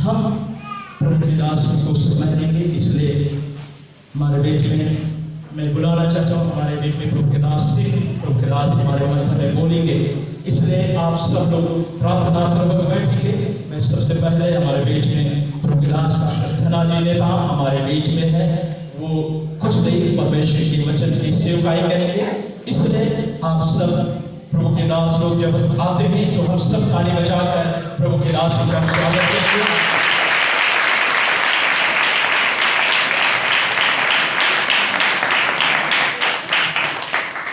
हम प्रभु के दास को समय देंगे, इसलिए हमारे बीच में मैं बुलाना चाहता हूँ हमारे बीच में प्रभु के दास हमारे मध्य में बोलेंगे, इसलिए आप सब लोग प्रार्थना पूर्वक बैठेंगे। मैं सबसे पहले हमारे बीच में प्रभु के दास धना जी नेता हमारे बीच में है, वो कुछ देर परमेश्वर के वचन की सेवकाई करेंगे। इसलिए आप सब प्रभु के दास लोग जब आते हैं तो हम सब ताली बजाकर प्रभु के दास का स्वागत करते हैं।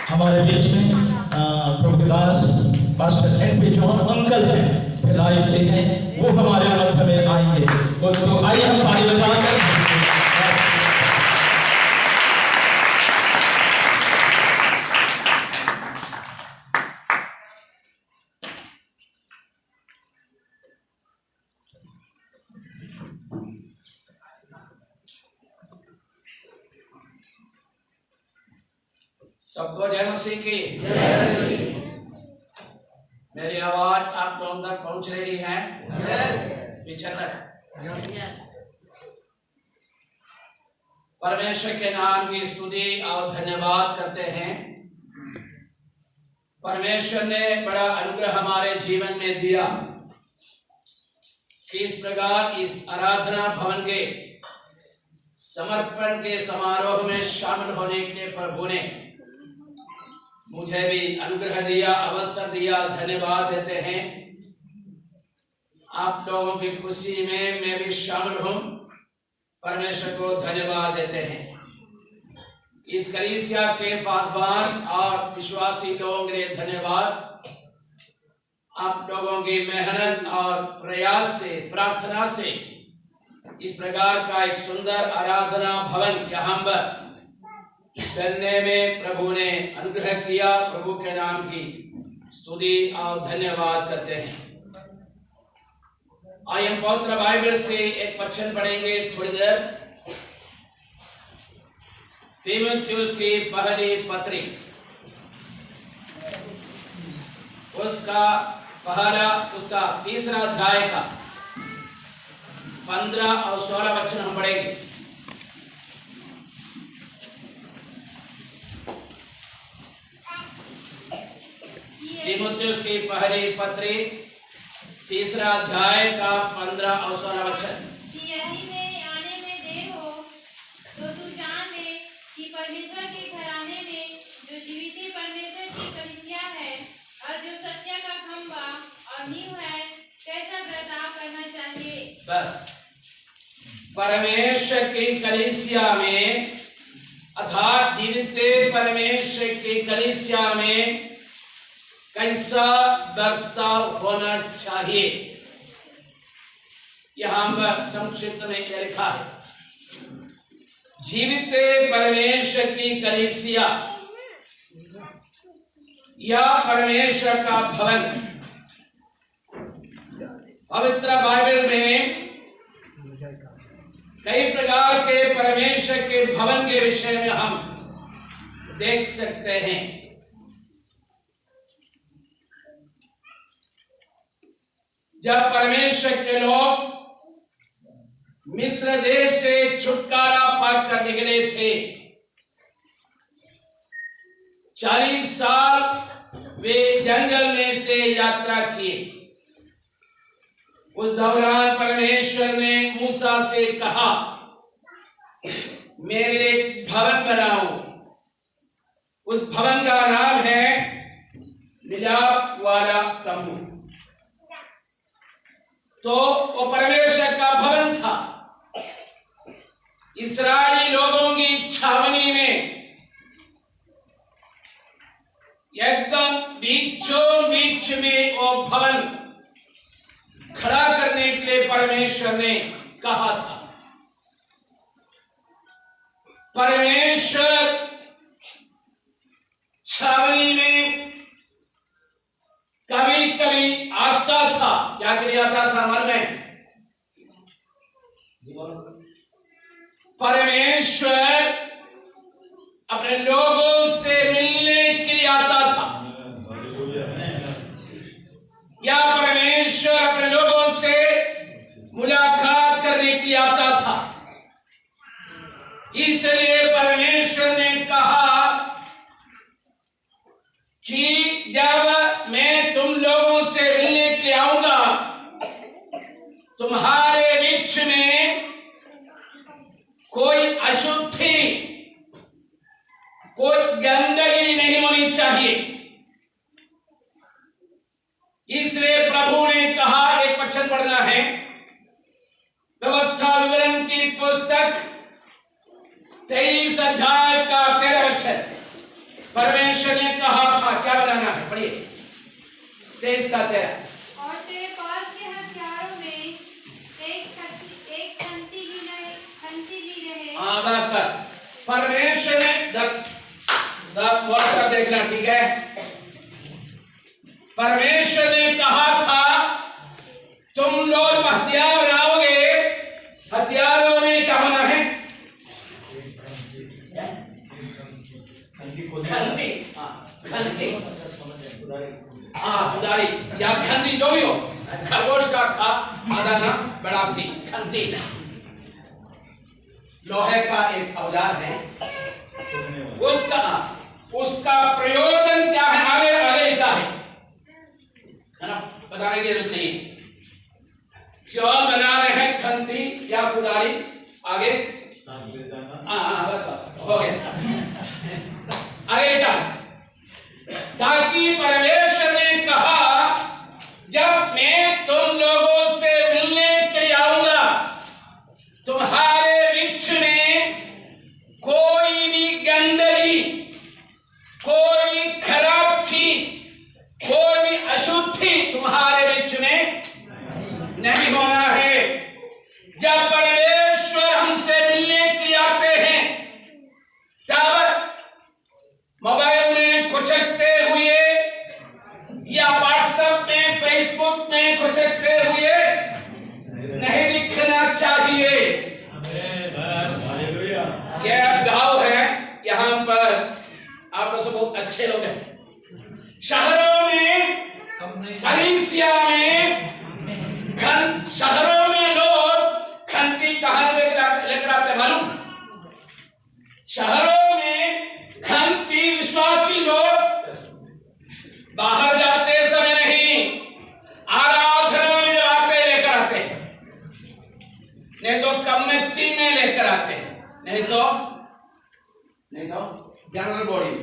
हमारे बीच में प्रभु के दास पास्टर एन.पी. जॉन अंकल हैं, भिलाई से हैं, वो हमारे मध्य में आएंगे। तो आइए हम ताली बजाकर सबको जय मसीह की। मेरी आवाज आप लोगों तक पहुंच रही है? पीछे तक। परमेश्वर के नाम की स्तुति और धन्यवाद करते हैं। परमेश्वर ने बड़ा अनुग्रह हमारे जीवन में दिया कि इस प्रकार इस आराधना भवन के समर्पण के समारोह में शामिल होने के लिए प्रभु ने मुझे भी अनुग्रह दिया, अवसर दिया। धन्यवाद देते हैं। आप लोगों की खुशी में मैं भी शामिल हूं। परमेश्वर को धन्यवाद देते हैं। इस कलीसिया के पासवान और विश्वासी लोगों के लिए धन्यवाद। आप लोगों की मेहनत और प्रयास से, प्रार्थना से इस प्रकार का एक सुंदर आराधना भवन यहाँ पर करने में प्रभु ने अनुग्रह किया। प्रभु के नाम की स्तुति और धन्यवाद करते हैं। आइए हम पवित्र बाइबल से एक वचन पढ़ेंगे थोड़ी देर। तीमुथियुस की पहली पत्री उसका तीसरा अध्याय का 15 और 16 वचन हम पढ़ेंगे। तीमुथियुस की पहली पत्री तीसरा अध्याय का 15 और 16 वचन। यदि मेरे आने में देर हो तो तू जान ले कि परमेश्वर के घराने में जो जीवित परमेश्वर की कलीसिया है और जो सत्य का खंभा और नींव है, कैसा बर्ताव करना चाहिए। बस परमेश्वर की कलीसिया में अर्थात जीवित परमेश्वर की कलीसिया में कैसा बर्ताव होना चाहिए, यहां पर संक्षिप्त में क्या लिखा है। जीवित परमेश्वर की कलीसिया या परमेश्वर का भवन, पवित्र बाइबल में कई प्रकार के परमेश्वर के भवन के विषय में हम देख सकते हैं। जब परमेश्वर के लोग मिस्र देश से छुटकारा पाकर निकले थे, 40 साल वे जंगल में से यात्रा किए। उस दौरान परमेश्वर ने मूसा से कहा, मेरे लिए एक भवन बनाओ। उस भवन का नाम है मिलाप वाला तंबू। तो वो परमेश्वर का भवन था। इस्राएली लोगों की छावनी में एकदम बीचों बीच में वो भवन खड़ा करने के लिए परमेश्वर ने कहा था। परमेश्वर छावनी में कभी कभी आता था। क्या के लिए आता था? मन में परमेश्वर अपने लोगों से मिलने के लिए आता था, या परमेश्वर अपने लोगों से मुलाकात के लिए आता था। इसलिए परमेश्वर ने कहा कि जब मैं तुम लोगों से मिलने के लिए आऊंगा, तुम्हारे बीच में कोई अशुद्धि, कोई गंदगी नहीं होनी चाहिए। इसलिए प्रभु ने कहा, एक वचन पढ़ना है, व्यवस्था विवरण की पुस्तक 23 अध्याय का 13 वचन। परमेश्वर ने कहा था, क्या बनाना है, पढ़िए 23 का 13। और तेरे पास के हथियारों में एक खंती भी रहे। हाँ बस। परमेश्वर ने का देखना, ठीक है। परमेश्वर ने कहा था तुम लोग हथियार बनाओगे, हथियारों में क्या होना है, खुदारी या खंती, जो भी हो, खरगोश का खा मदाना बड़ा थी खंती, लोहे का एक औजार है। उसका प्रयोजन क्या है, आगे का है ना, बताने की जरूरत नहीं। क्यों बना रहे हैं खंती या कुदारी, आगे बस हो गया। आगे क्या, ताकि परमेश्वर ने कहा जब मैं तुम लोगों से मिलने के लिए आऊंगा, तुम्हारे बीच में कोई भी गंदगी, कोई भी खराब चीज, कोई भी अशुद्धि तुम्हारे बीच में नहीं होना है। जब परमेश्वर हमसे मिलने के लिए आते हैं, तब मोबाइल में कुचकते हुए या व्हाट्सएप में, फेसबुक में कुचकते हुए नहीं लिखना चाहिए। यह गांव है, यहाँ पर आप लोग बहुत अच्छे लोग हैं। शहरों में, कलीसिया में, शहरों में लोग खंती कहाँ लेकर आते मालूम? शहरों में खंती विश्वासी लोग बाहर जाते समय नहीं, आराधना में आते लेकर आते हैं, नहीं तो कमेटी में लेकर आते हैं, नहीं तो जनरल बॉडी।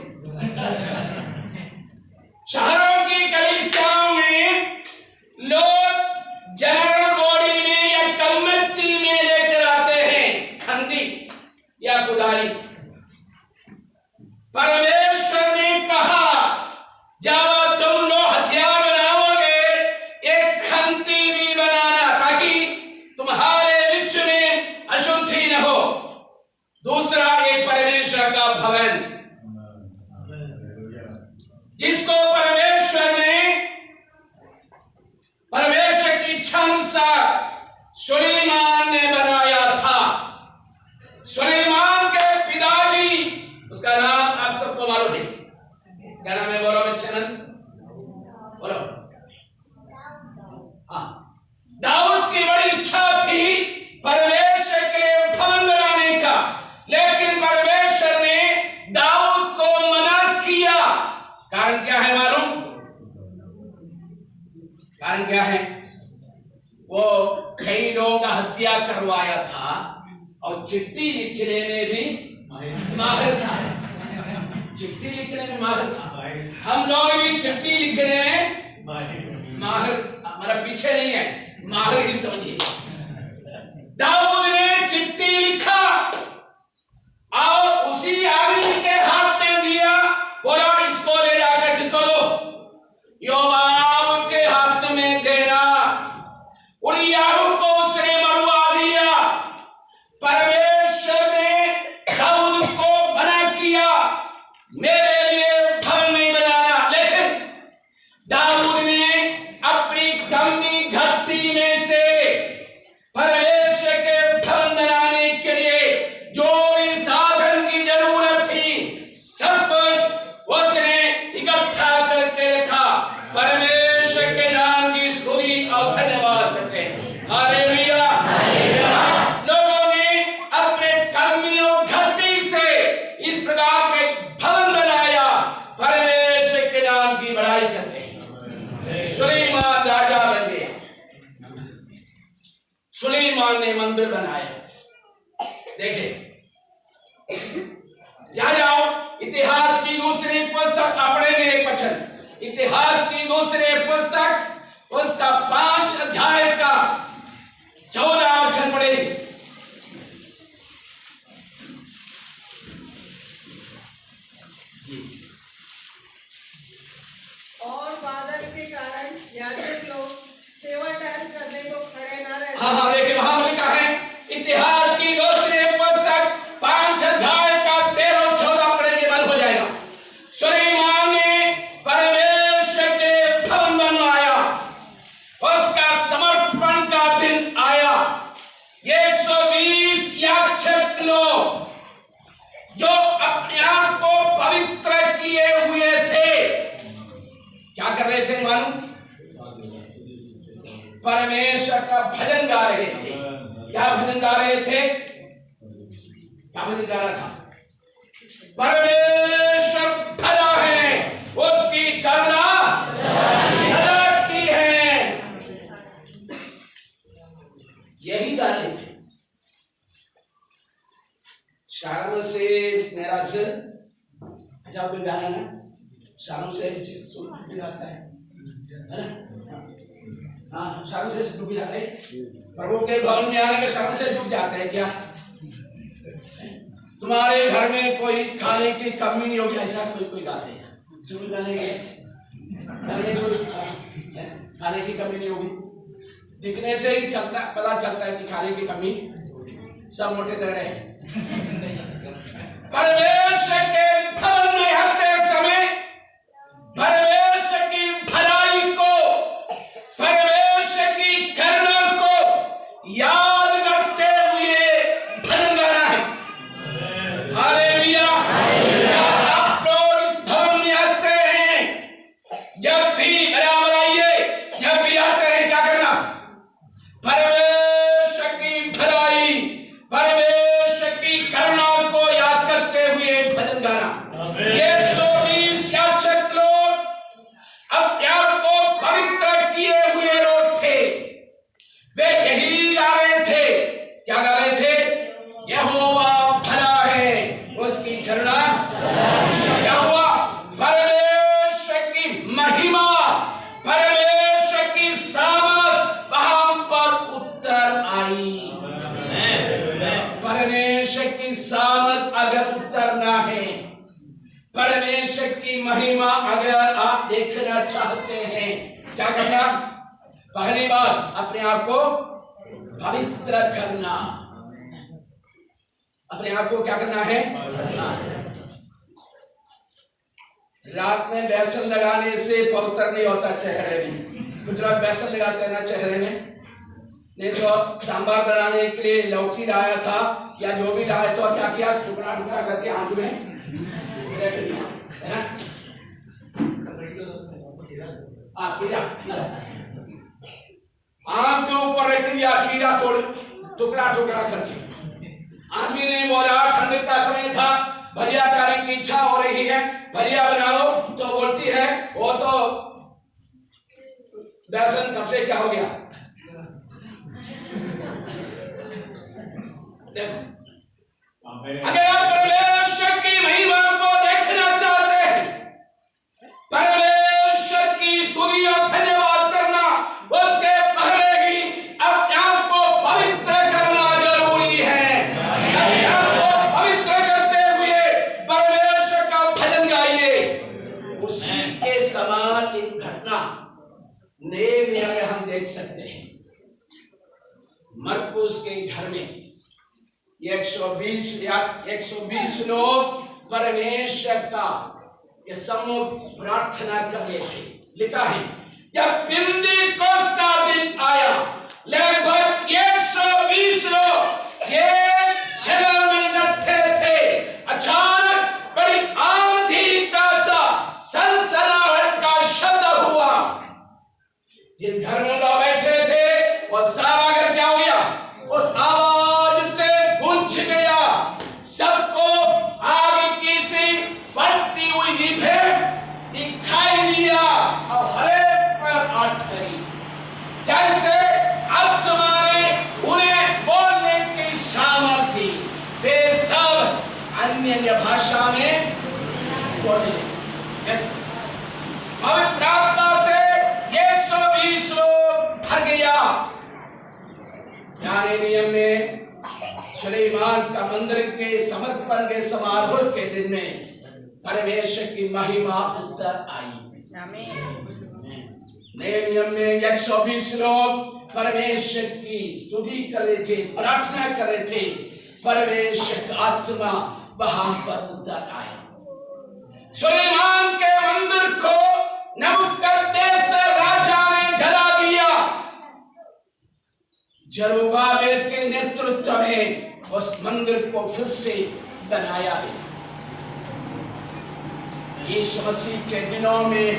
शहरों की कलीसियाओं में लोग जनरल बॉडी में या कमेटी में लेकर आते हैं खंती या कुदारी। परमेश्वर ने कहा जब तुम लोग हथियार बनाओगे, एक खंती भी बनाना, ताकि तुम्हारे बीच में अशुद्धि न हो। दूसरा, एक परमेश्वर का भवन, जिसको परमेश्वर की इच्छा अनुसार सुलेमान ने बनाया था। सुलेमान के पिताजी, उसका नाम आप सबको मालूम है, क्या नाम है? गौरव बच्चन, बोलो। हाँ, दाऊद की बड़ी इच्छा थी परमेश्वर के भवन बनाने का, लेकिन परमेश्वर ने दाऊद को मना किया। कारण क्या है मालूम? कारण क्या है? वो कई लोगों का हत्या करवाया था और चिट्ठी लिखने में भी माहिर था। चिट्ठी लिखने में माहिर था। हम लोग भी चिट्ठी लिखने में माहिर, हमारा पीछे नहीं है, माहिर ही समझिए। दाऊद ने चिट्ठी लिखा और उसी आदमी के हाथ में दिया, बोला इसको ले जाकर किसको दो? योआब के हाथ में देना। उरियाहू को उसने मरवा दिया। परमेश्वर ने दाऊद को मना किया, मेरे लिए भवन नहीं बनाना। लेकिन दाऊद ने अपनी कमी घटी में से सुलेमान ने मंदिर बनाया। देखिए, यहाँ जाओ, इतिहास की दूसरी पुस्तक पढ़ेंगे एक वचन, इतिहास की दूसरी पुस्तक उसका 5 अध्याय का 14 वचन पढ़ेंगे। और बादल के कारण याजक लोग सेवा टहल करने को खड़े न रहे। हाँ, देखिए वहां लिखा है, इतिहास की दूसरी पुस्तक 5 अध्याय का 13-14 पढ़ेंगे, बंद हो जाएगा। सुलेमान ने परमेश्वर के भवन बनवाया, उसका समर्पण का दिन आया। 120 याजक लोग जो अपने आप को पवित्र किए हुए थे, क्या कर रहे थे मालूम? परमेश्वर का भजन गा रहे थे। क्या भजन गा रहे थे? क्या भजन गा रहा था? परमेश्वर भला है, उसकी करुणा सदा की है। यही गा रहे थे। शारों से मेरा सिर, अच्छा कोई गाना ना, शारों से डूब जाता है ना? हाँ, शारों से डूब जाता है। प्रभु के भवन में आने के शारों से डूब जाते हैं क्या? तुम्हारे घर में कोई खाने की कमी नहीं होगी, ऐसा कोई गाते हैं? सुन गाने के घर में कोई खाने की कमी नहीं होगी। दिखने से ही पता चलता है कि खाने की कमी, सब मोटे तगड़े हैं। परमेश्वर के भवन में आते समय परमेश्वर की भलाई को, परमेश्वर की करुणा को याद करते हुए भजन गाना है। हालेलुया। क्या आप लोग इस भवन में आते हैं? जब भी बराबर आइए, जब भी आते हैं क्या करना? परमेश्वर की भलाई, परमेश्वर की करुणा को याद करते हुए भजन गाना। 120 याजक लोग अपने आप को पवित्र किए हुए लोग थे। वे यही गा रहे थे। क्या गा रहे थे? यहोवा भला है, उसकी करुणा। क्या हुआ? परमेश्वर की महिमा, परमेश्वर की सामर्थ वहां पर उतर आई। परमेश्वर की सामर्थ अगर उतरना है, परमेश्वर की महिमा अगर आप देखना चाहते हैं, क्या करना? पहली बात अपने आप को पवित्र करना। अपने आप को क्या करना है? रात में बेसन लगाने से पवित्र नहीं होता चेहरे में। कुछ लोग बेसन लगाते हैं ना चेहरे में। नहीं तो सांभर बनाने के लिए लौकी लाया था या जो भी लाया था, क्या किया? टुकड़ा टुकड़ा करके हाथ में रख दिया, है ना? आम के ऊपर रख दिया खीरा, तोड़ टुकड़ा टुकड़ा करके। आदमी ने बोला, ठंड का समय था, भजिया खाने की इच्छा हो रही है, भजिया बनाओ। तो बोलती है, वो तो बेसन कब से क्या हो गया? देखो, अगर आप परमेश्वर की महिमा को देखना चाहते हैं, परमेश्वर की स्तुति और धन्यवाद करना, उसके पहले ही अपने आप को पवित्र करना जरूरी है। अपने आप को पवित्र करते हुए परमेश्वर का भजन गाइए। उसी के समान एक घटना नए में हम देख सकते हैं। मरकुस के घर में 120 लोग परमेश्वर का ये सम्मुख प्रार्थना करते थे। लिखा है, जब पिंतेकोस्त का दिन आया, लगभग 120 लोग एक जगह में इकट्ठे थे। अचानक बड़ी आंधी का सा सनसनाहट का शब्द हुआ। जिस घर में लोग बैठे थे वो सारा घर क्या हो गया? उस आवाज से गूंज गया। सबको आग की सी फटती हुई जीभें दिखाई दिया और हरे पर आठ करी। जैसे अब तुम अन्य भाषा में बोले। पवित्र आत्मा से 120 लोग भर गया। पुराने नियम में सुलेमान का मंदिर के समर्पण के समारोह के दिन में परमेश्वर की महिमा उतर आई। नए नियम में 120 लोग परमेश्वर की स्तुति कर रहे थे, प्रार्थना कर रहे थे। परमेश्वर का आत्मा वहां पर उतर आया। सुलेमान के मंदिर को नबूकदनेस्सर राजा ने जला दिया। जरुब्बाबेल के नेतृत्व में उस मंदिर को फिर से बनाया गया। यीशु मसीह के दिनों में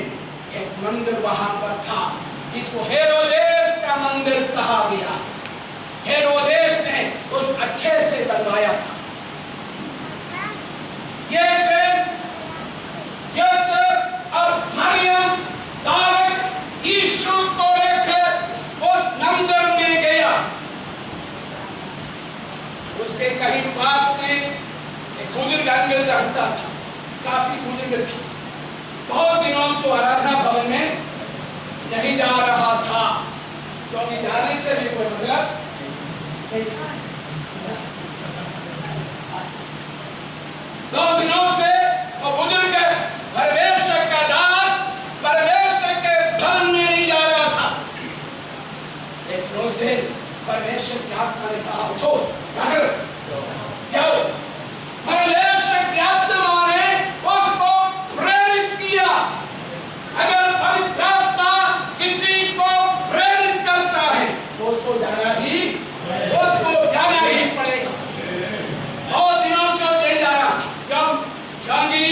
एक मंदिर वहां पर था जिसको हेरोदेस का मंदिर कहा गया। हेरोदेस ने उस अच्छे से बनवाया था। ये दिन यूसुफ और मरियम बालक यीशु को लेकर उस मंदिर में गया। उसके कहीं पास में एक बुजुर्ग आदमी रहता था, काफी बुजुर्ग था। बहुत दिनों से आराधना भवन में नहीं जा रहा था, क्योंकि जाने से भी कोई मतलब नहीं था। 2 दिनों से वो बुजुर्ग परमेश्वर का दास परमेश्वर के भवन में नहीं जा रहा था। एक रोज दिन परमेश्वर की आत्मा ने कहा, उठो जाओ। परमेश्वर की आत्मा ने उसको प्रेरित किया। अगर पवित्र आत्मा किसी को प्रेरित करता है तो उसको जाना ही पड़ेगा। बहुत दिनों से नहीं जा रहा। क्योंकि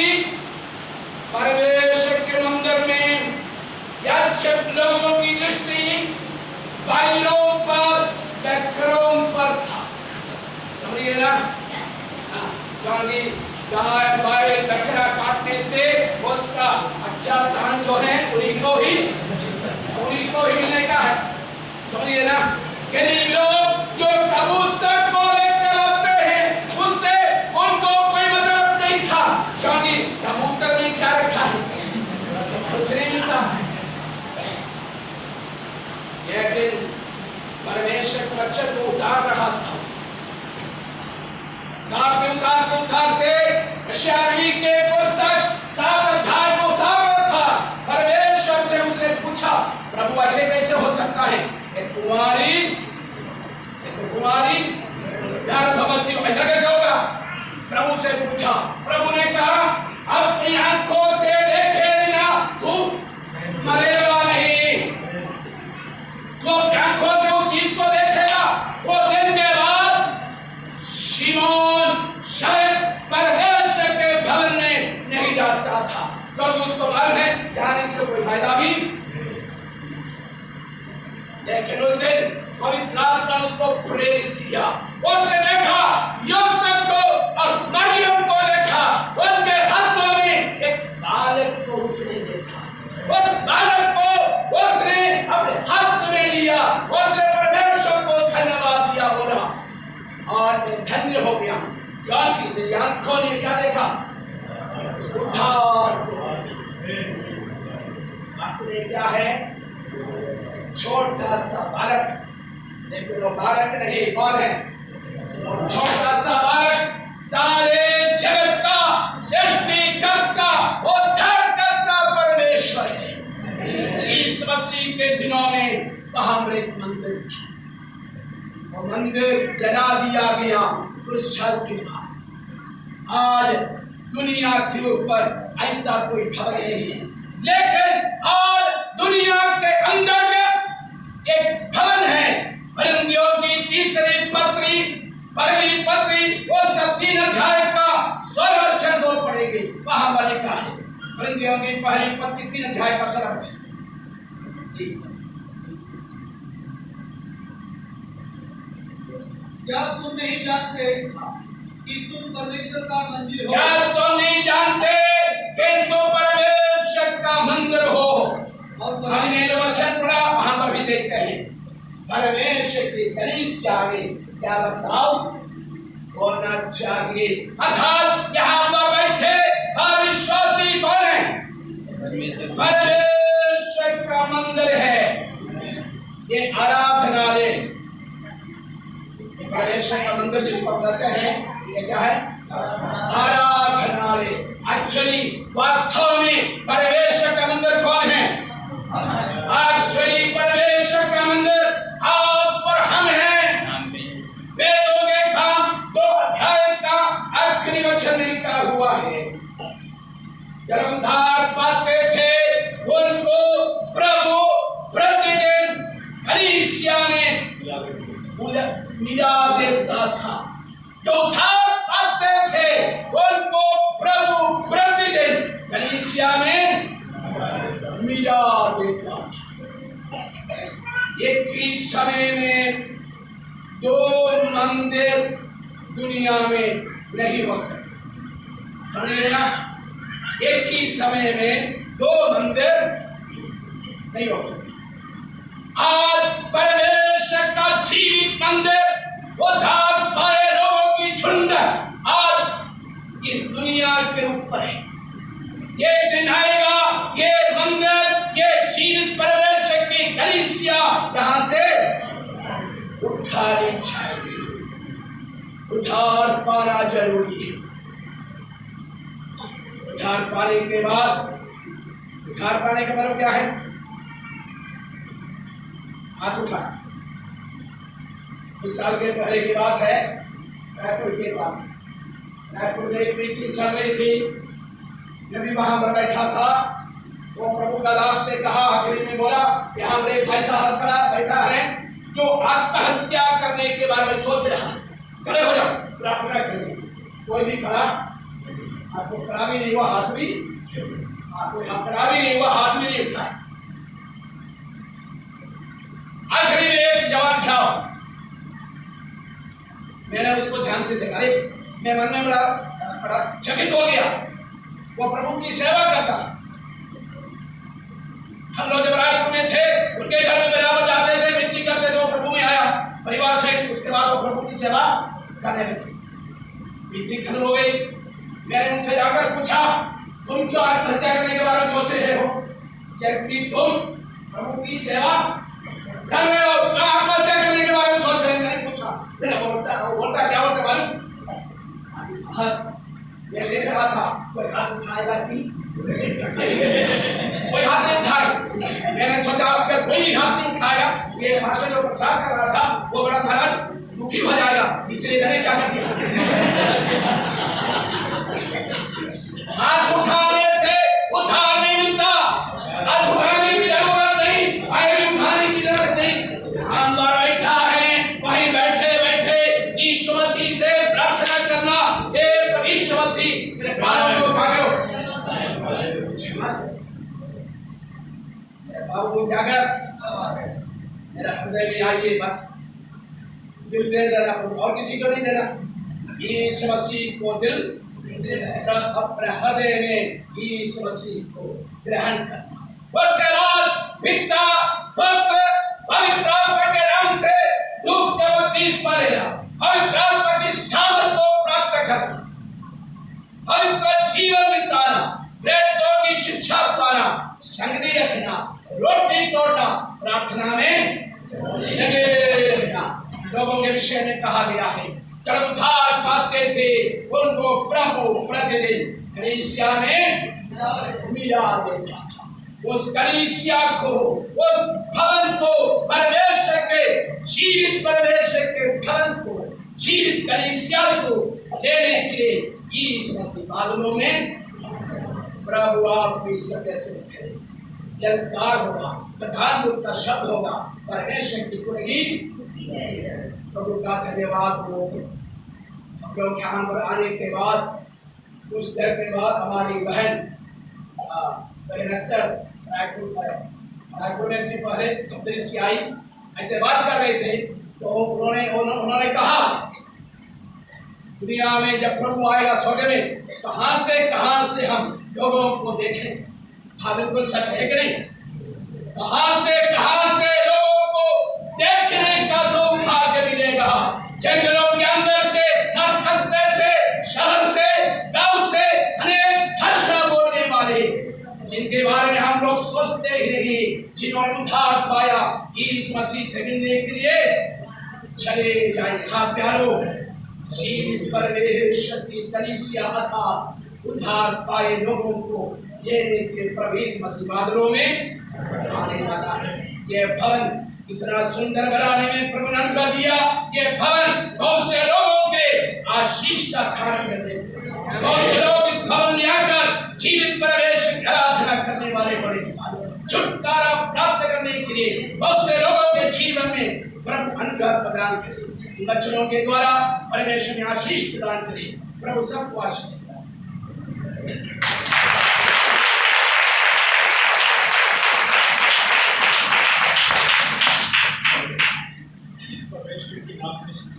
परमेश्वर के मंदिर में याजक लोगों की दृष्टि बैलों पर बकरों पर था। समझिए ना? क्योंकि गाय बैल बकरा काटने से उसका अच्छा दान जो है उन्हीं को ही मिलने का है। समझिए ना? गरीब लोग जो कबूतर को लेकर आते हैं उससे उनको कोई मतलब नहीं था, क्योंकि कबूतर ने क्या रखा है, कुछ नहीं मिलता। एक दिन परमेश्वर बच्चे को उतार रहा था। उतारते यशायाह के पुस्तक 7 अध्याय को उतार रहा था। परमेश्वर से उसने पूछा, प्रभु ऐसे कैसे हो सकता है? एक कुमारी गर्भवती ऐसा कैसे होगा? प्रभु से पूछा। प्रभु ने कहा, अपनी आंखों से देखे बिना तू मरेगा नहीं। तू अपनी आंखों से उस चीज को देखेगा। वो दिन के बाद शिमोन शायद परमेश्वर के भवन में नहीं जाता था, क्योंकि उसको मालूम है जाने से कोई फायदा भी। लेकिन उस दिन पवित्र आत्मा ने उसको प्रेरित किया। उसने देखा यूसुफ को और मरियम को देखा। उनके हाथों में एक बालक को उसने देखा। उस बालक को उसने अपने हाथ में लिया। उसने परमेश्वर को धन्यवाद दिया, बोला और मैं धन्य हो गया, क्योंकि मेरी आंखों ने क्या देखा? उद्धार। अपने क्या है? छोटा सा बालक, लेकिन वो बालक नहीं, कौन है? छोटा सा बालक सारे जगत का सृष्टिकर्ता उद्धारकर्ता परमेश्वर है। इस मसीह के दिनों में वहां एक मंदिर था। वो मंदिर जला दिया गया कुछ साल के बाद। आज दुनिया के ऊपर ऐसा कोई भवन नहीं है, लेकिन आज दुनिया के अंतर्गत एक भवन है। फिलिप्पियों की 3री पत्री उसका 3 अध्याय का 16 अक्षर दो पढ़ेंगे, वहां पर लिखा है। फिलिप्पियों की पहली पत्री 3 अध्याय का 16 अक्षर। क्या तुम नहीं जानते कि तुम परमेश्वर का मंदिर हो? क्या तुम नहीं जानते कि तुम परमेश्वर का मंदिर हो? और हमने जो वचन पढ़ा वहां पर भी देखते हैं परमेश्वर की कलीसिया में क्या बताओ होना चाहिए। अर्थात यहाँ परमेश्वर का मंदिर है, ये आराधनालय। परमेश्वर का मंदिर जिसको कहते हैं, ये क्या है? आराधनालय। एक्चुअली वास्तव में परमेश्वर का मंदिर कौन है? एक्चुअली परमेश्वर का मंदिर आप और हम हैं। वेदों के काम 2 अध्याय का आखिरी वचन लिखा हुआ है, जब उद्धार पाते थे उनको प्रभु प्रतिदिन कलीसिया में मिला देता था। जो उद्धार पाते थे उनको प्रभु प्रतिदिन कलीसिया में मिला देता था। एक ही समय में 2 मंदिर दुनिया में नहीं हो सकते। समझिए ना, एक ही समय में 2 मंदिर नहीं हो सकते। आज परमेश्वर का जीवित मंदिर, उद्धार पाए लोगों की झुंड आज इस दुनिया के ऊपर है। ये दिन आएगा, ये मंदिर, ये जीवित परमेश्वर की कलीसिया यहाँ से उद्धारी जाएगी। उद्धार पाना जरूरी है। उद्धार पाने के बाद, उद्धार पाने का मतलब क्या है? हाथ उठा। कुछ साल के पहले की बात है, रायपुर के बाद रायपुर में एक मीटिंग चल रही थी। जब भी वहां पर बैठा था, वो प्रभु का दास ने कहा, आखिरी में बोला कि हम एक भाई साहब बैठा है जो आत्महत्या करने के बारे में सोच रहा है। खड़े हो जाओ, प्रार्थना करें। कोई भी खड़ा, आपको खड़ा भी नहीं हुआ, हाथ भी खड़ा भी नहीं हुआ, हाथ भी नहीं उठाया। आखिरी में एक जवान था, मैंने उसको ध्यान से देखा। मैं मन में बड़ा चकित हो गया। वो प्रभु की सेवा करता। हम लोग जब रायपुर में थे, उनके घर में बराबर जाते थे, मिट्टी करते थे। वो प्रभु में आया परिवार से, उसके बाद वो प्रभु की सेवा करने लगे। मिट्टी खत्म हो गई। मैंने उनसे जाकर पूछा, तुम क्यों आत्महत्या करने के बारे में सोच रहे हो? जबकि तुम प्रभु की सेवा कर रहे हो, क्या आत्महत्या करने के बारे में सोच रहे? मैंने पूछा। बोलता क्या होता मालूम? मैं देख रहा था, कोई हाथ उठाएगा कि कोई हाथ नहीं उठाए। मैंने सोचा अगर कोई भी हाथ नहीं उठाया, ये भाषण जो प्रचार कर रहा था वो बड़ा महाराज दुखी हो जाएगा, इसलिए मैंने क्या कर दिया, हाथ उठाने से उद्धार नहीं मिलता। हाथ उठाने की जरूरत नहीं, आए उठाने की जरूरत नहीं। हम बैठा है, वहीं बैठे बैठे यीशु मसीह से प्रार्थना करना, हे प्रभु यीशु मसीह मेरे प्राणों को उठा लो। बाबू को क्या कर, मेरा हृदय में आइए, बस दिल दे देना, और किसी को नहीं देना। यीशु मसीह को दिल अपने हृदय में यीशु मसीह को ग्रहण करना। उसके बाद पिता पुत्र पवित्र आत्मा के नाम से दुख का बपतिस्मा लेना, पवित्र आत्मा की सामर्थ को प्राप्त करना, पवित्र जीवन बिताना, प्रेरितों की शिक्षा पाना, संगति रखना, रोटी तोड़ना, प्रार्थना में लगे रहना। लोगों के विषय में कहा गया है, जब उद्धार पाते थे उनको प्रभु प्रतिदिन कलीसिया में मिला देता था। उस कलीसिया को, उस भवन को, परमेश्वर के जीवित परमेश्वर के भवन को, जीवित कलीसिया को लेने के लिए यीशु मसीह बादलों में प्रभु आपकी सदस्य थे। ललकार होगा, प्रधान रूप का शब्द होगा, परमेश्वर की कुर्सी। प्रभु का धन्यवाद हो। हम लोग यहाँ पर आने के बाद, कुछ देर के बाद हमारी बहन रायपुर में थी, पहले धुपदरी से आई, ऐसे बात कर रहे थे, तो उन्होंने कहा दुनिया में जब प्रभु आएगा स्वर्ग में, कहाँ से हम लोगों को देखें। हाँ बिल्कुल सच है कि नहीं? कहाँ से लोगों को देखने का सौभाग्य मिलेगा। जंगलों के अंदर से, हर कस्बे से, शहर से, गांव से अनेक भाषा बोलने वाले, जिनके बारे में हम लोग जिन्होंने उद्धार पाया इस मसीह से मिलने के लिए चले जाए। हाँ प्यारो, जीवित परमेश्वर की कलीसिया अर्थात उद्धार पाए लोगों को लेने के प्रवेश मसीह बादलों में आने वाला है। ये भवन इतना सुंदर बनाने में प्रभु ने अनुग्रह दिया। ये भवन बहुत से लोगों के आशीष का कारण कर दे। बहुत से लोग इस भवन में आकर जीवित परमेश्वर की आराधना करने वाले बड़े, छुटकारा प्राप्त करने के लिए बहुत से लोगों के जीवन में प्रभु अनुग्रह प्रदान करे। बच्चों के द्वारा परमेश्वर ने आशीष प्रदान करे। प्रभु सबको आशीष प्रदान करे।